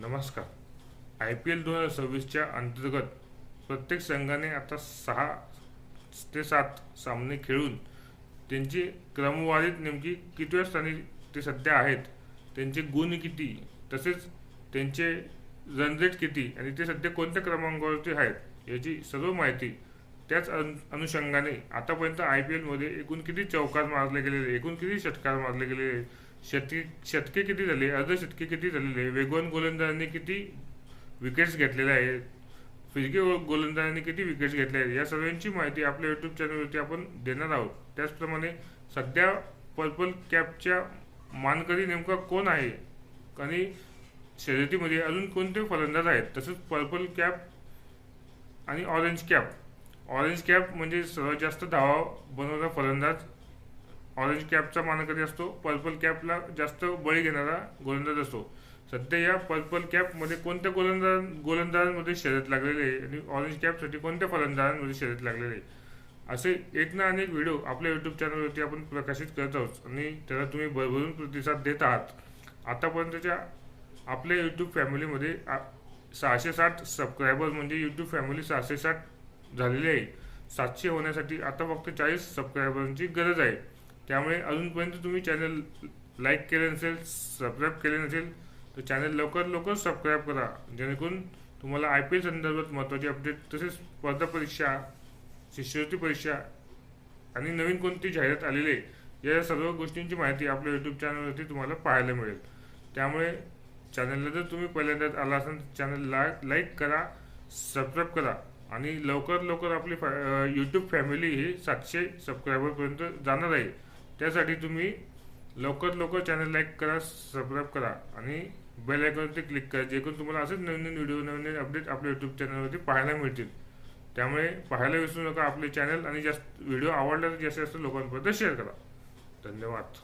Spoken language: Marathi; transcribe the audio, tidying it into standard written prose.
नमस्कार। IPL 2026च्या अंतर्गत प्रत्येक संघाने आता 6 ते 7 सामने खेळून त्यांची क्रमवारीत नेमकी कितव्या स्थानी ते सध्या आहेत, त्यांचे गुण किती, तसेच त्यांचे रन रेट किती आणि ते सध्या कोणत्या क्रमांकावरती आहेत याची सर्व माहिती त्याच अनुषंगाने आतापर्यंत IPL मध्ये एकूण किती चौकार मारले गेलेले, एकूण किती षटकार मारले गेलेले, शतके किती झाले, अर्धशतके किती झालेले, वेगवान गोलंदाजांनी किती विकेट्स घेतलेल्या आहेत, फिरकी गोलंदाजांनी किती विकेट्स घेतल्या आहेत, या सर्वांची माहिती आपल्या यूट्यूब चॅनलवरती आपण देणार आहोत। त्याचप्रमाणे सध्या पर्पल कॅपच्या मानकरी नेमका कोण आहे आणि शर्यतीमध्ये अजून कोणते फलंदाज आहेत, तसंच पर्पल कॅप आणि ऑरेंज कॅप म्हणजे सर्वात जास्त धावा बनवणारा फलंदाज ऑरेंज कॅपचा मानकरी असतो, पर्पल कॅपला जास्त बळी घेणारा गोलंदाज असतो। सध्या या पर्पल कॅपमध्ये कोणत्या गोलंदाजांमध्ये शर्यत लागलेली आहे आणि ऑरेंज कॅपसाठी कोणत्या फलंदाजांमध्ये शर्यत लागलेली आहे, असे एक ना अनेक व्हिडिओ आपल्या यूट्यूब चॅनलवरती आपण प्रकाशित करत आहोत आणि त्याला तुम्ही भरभरून प्रतिसाद देत आहात। आतापर्यंतच्या आपल्या यूट्यूब फॅमिलीमध्ये 660 सबस्क्रायबर म्हणजे यूट्यूब फॅमिली 660 झालेली आहे। 700 होण्यासाठी आता फक्त 40 सबस्क्रायबरांची गरज आहे। त्यामुळे अजूनपर्यंत तुम्ही चॅनल लाईक केले नसेल, सबस्क्राईब केले नसेल तर चॅनल लवकर सबस्क्राईब करा, जेणेकरून तुम्हाला IPL संदर्भात महत्त्वाचे अपडेट, तसेच स्पर्धा परीक्षा, शिष्यवृत्ती परीक्षा आणि नवीन कोणती जाहिरात आलेली आहे या सर्व गोष्टींची माहिती आपल्या यूट्यूब चॅनलवरती तुम्हाला पाहायला मिळेल। त्यामुळे चॅनलला जर तुम्ही पहिल्यांदाच आला असाल तर चॅनलला लाईक करा, सबस्क्राईब करा आणि लवकर आपली यूट्यूब फॅमिली ही 700 सबस्क्रायबरपर्यंत जाणार आहे। त्यासाठी तुम्ही लवकर चॅनल लाईक करा, सबस्क्राईब करा आणि बेल आयकॉनवरती क्लिक करा, जेणेकरून तुम्हाला असेच नवीन व्हिडिओ, नवीन अपडेट आपल्या यूट्यूब चॅनलवरती पाहायला मिळतील। त्यामुळे पाहायला विसरू नका आपले चॅनल आणि जास्त व्हिडिओ आवडल्यास जास्तीत जास्त लोकांपर्यंत शेअर करा। धन्यवाद।